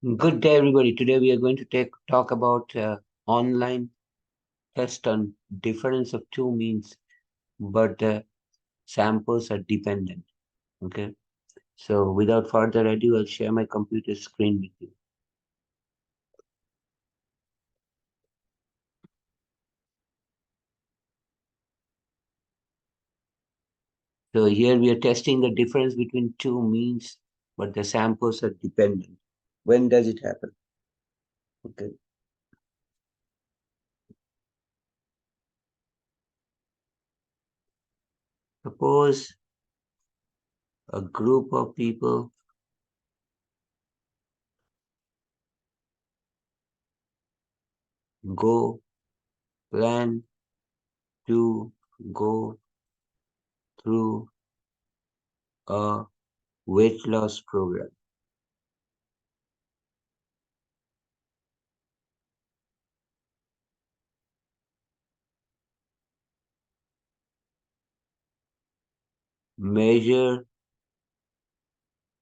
Good day, everybody. Today we are going to talk about online test on difference of two means, but the samples are dependent. Okay. So without further ado, I'll share my computer screen with you. So here we are testing the difference between two means, but the samples are dependent. When does it happen? Okay. Suppose a group of people go plan to go through a weight loss program. Measure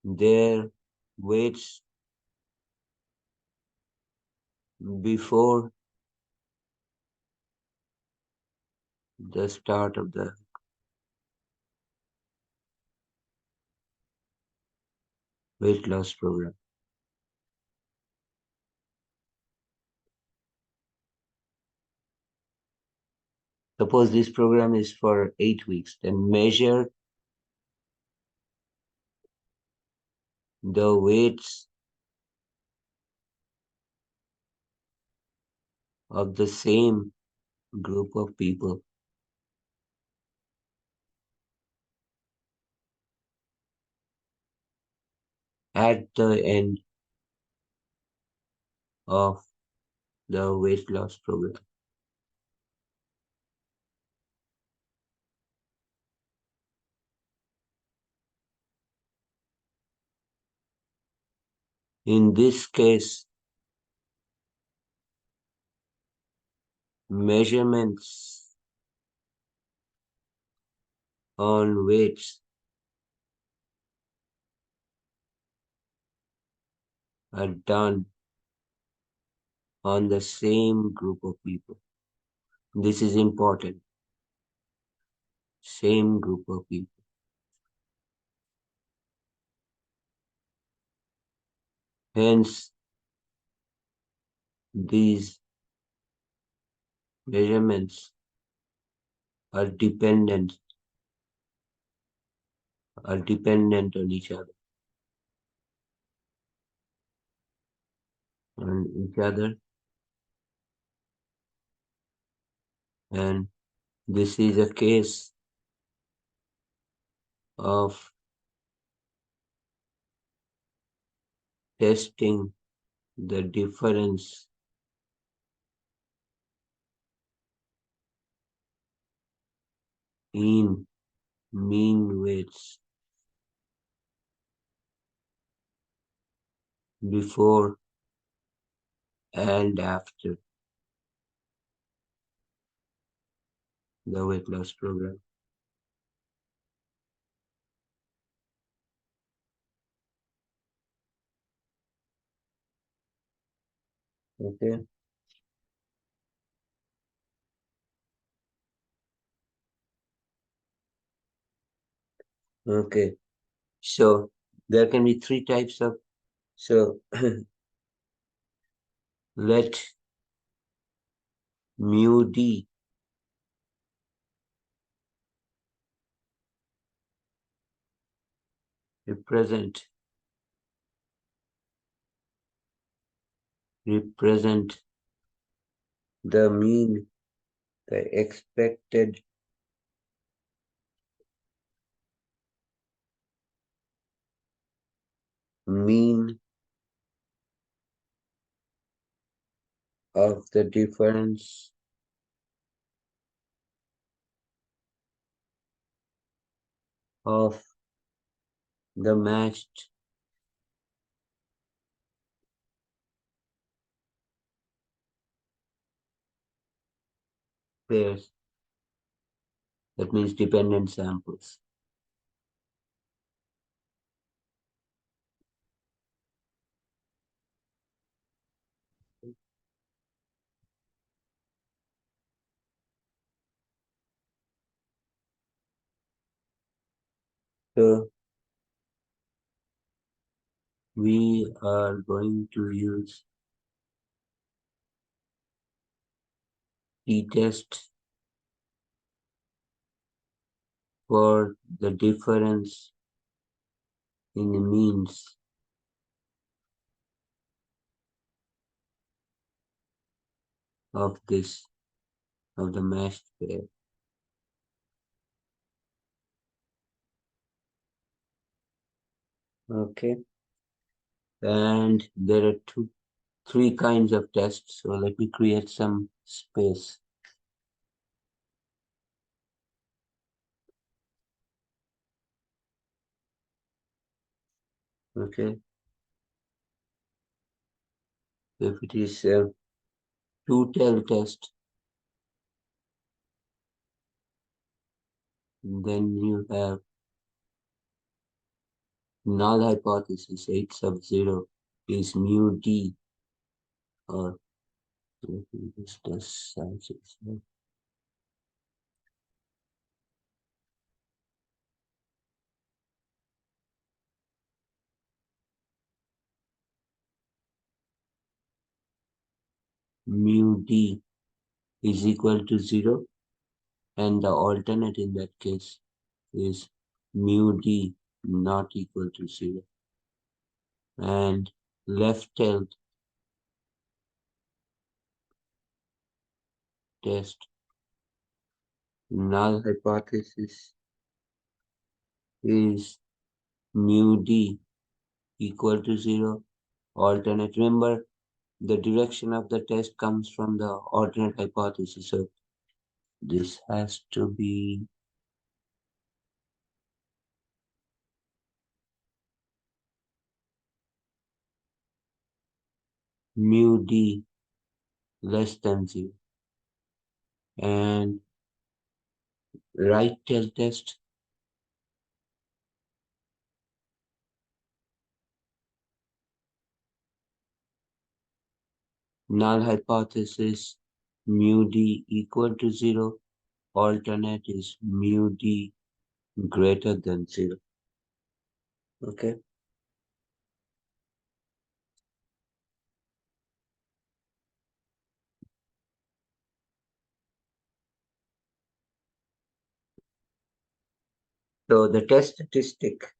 their weights before the start of the weight loss program. Suppose this program is for 8 weeks, then measure the weights of the same group of people at the end of the weight loss program. In this case, measurements on weights are done on the same group of people. This is important. Same group of people. Hence, these measurements are dependent on each other, and this is a case of testing the difference in mean weights before and after the weight loss program. Okay. Okay. So there can be three types of, so let mu d represent represent the mean, the expected mean of the difference of the matched pairs. That means dependent samples. So we are going to use t-test for the difference in the means of the matched pair. Okay, and there are three kinds of tests. So let me create some space. Okay, if it is a two-tailed test, then you have null hypothesis 8 sub 0 is mu d, or let me just size it. So mu d is equal to 0, and the alternate in that case is mu d not equal to 0. And left-tailed test, null hypothesis is mu d equal to 0. Alternate, remember, the direction of the test comes from the alternate hypothesis. So this has to be mu d less than 0. And right tail test, null hypothesis mu d equal to 0. Alternate is mu d greater than 0. Okay. So the test statistic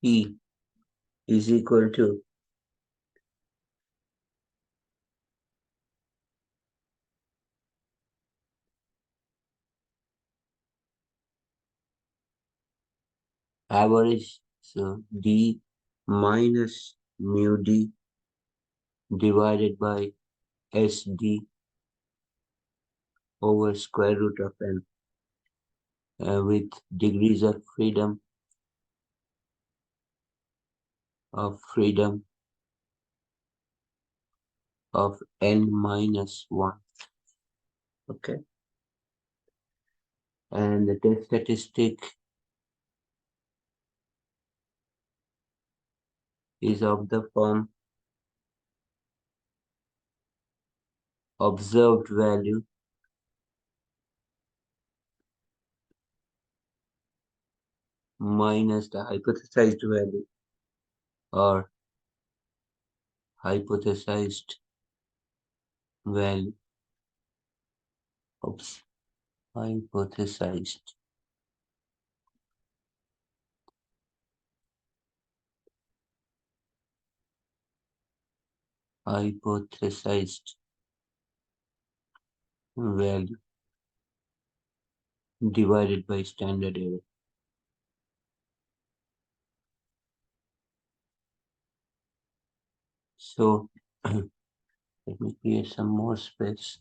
E is equal to average. So D minus mu D divided by SD over square root of N, with degrees of freedom of N minus 1. Okay. And the test statistic is of the form observed value minus the hypothesized value, or hypothesized value. Oops. Hypothesized hypothesized value divided by standard error. So let me create some more space.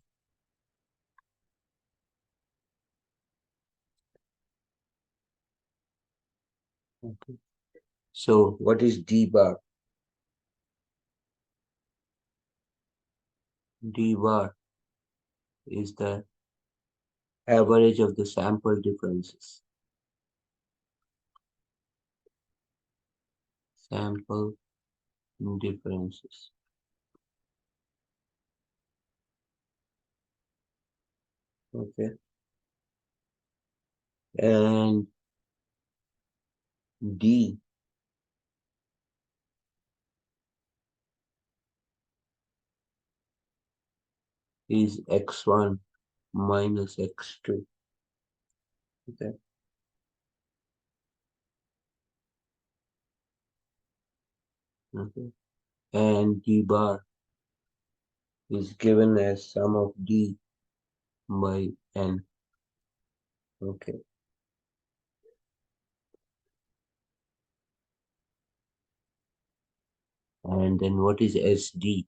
Okay. So what is D bar? D bar is the average of the sample differences. Sample differences. Okay. And D is x1 minus x2. Okay. Okay. And D bar is given as sum of D by N. Okay. And then what is SD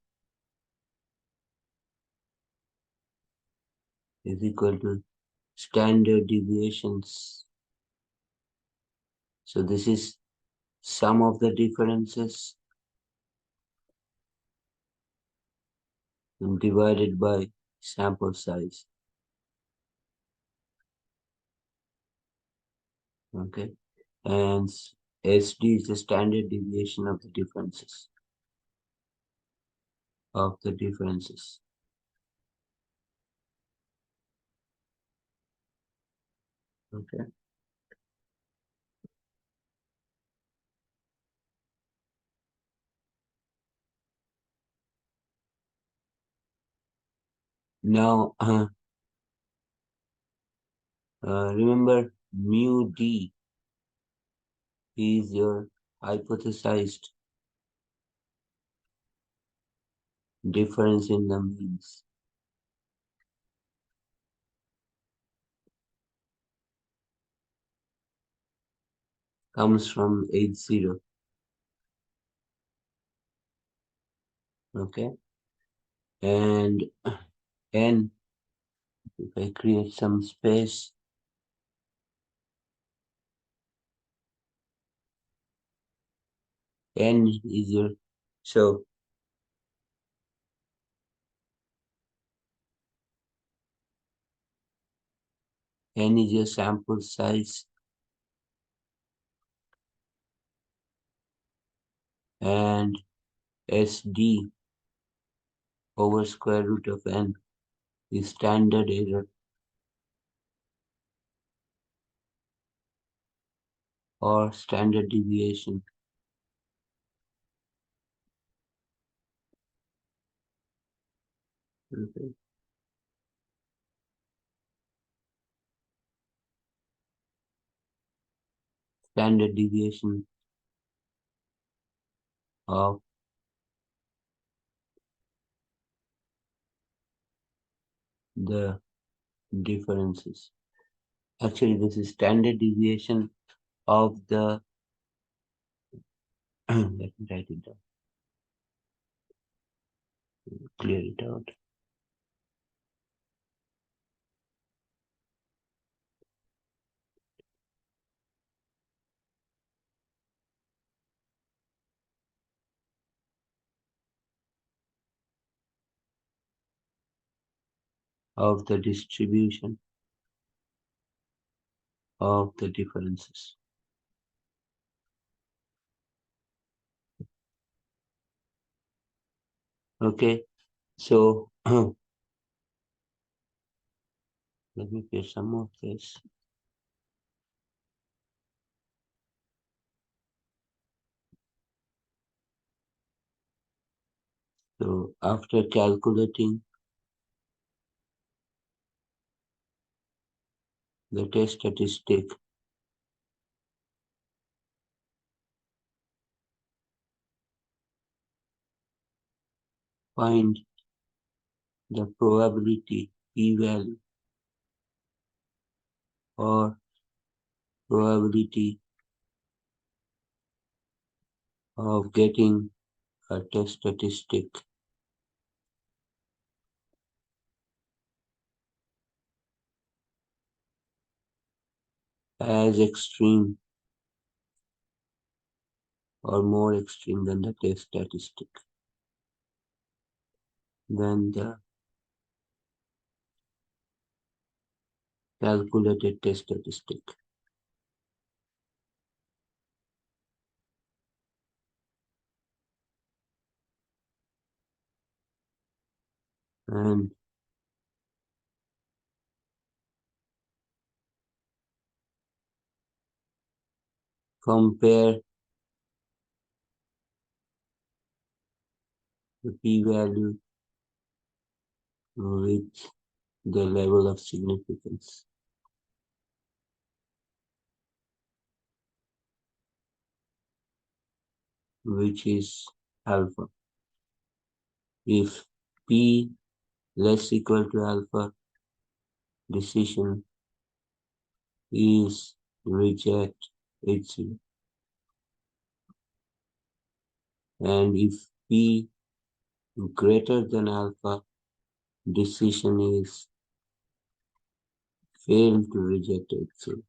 is equal to standard deviations. So this is sum of the differences divided by sample size. Okay. And SD is the standard deviation of the differences. Of the differences. Okay. Now, remember mu D is your hypothesized difference in the means. Comes from H0. Okay. And N, if I create some space, N is your, so N is your sample size and SD over square root of N is standard error or standard deviation. Okay. Standard deviation of the differences. Actually, this is standard deviation of the, let me write it down, clear it out, of the distribution of the differences. Okay, so let me get some of this. So after calculating the test statistic, find the probability p-value or probability of getting a test statistic as extreme or more extreme than the test statistic. Then the calculated test statistic. And compare the p-value with the level of significance, which is alpha. If p less equal to alpha, decision is reject HCl. And if p greater than alpha, decision is fail to reject HCl.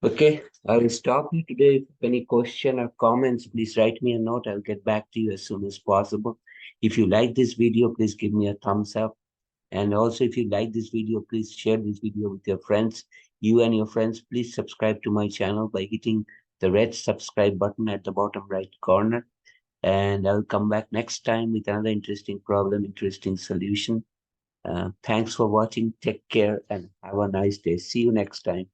Okay, I will stop you today. If any question or comments, please write me a note. I'll get back to you as soon as possible. If you like this video, please give me a thumbs up. And also, if you like this video, please share this video with your friends. You and your friends, please subscribe to my channel by hitting the red subscribe button at the bottom right corner. And I'll come back next time with another interesting problem, interesting solution. Thanks for watching. Take care and have a nice day. See you next time.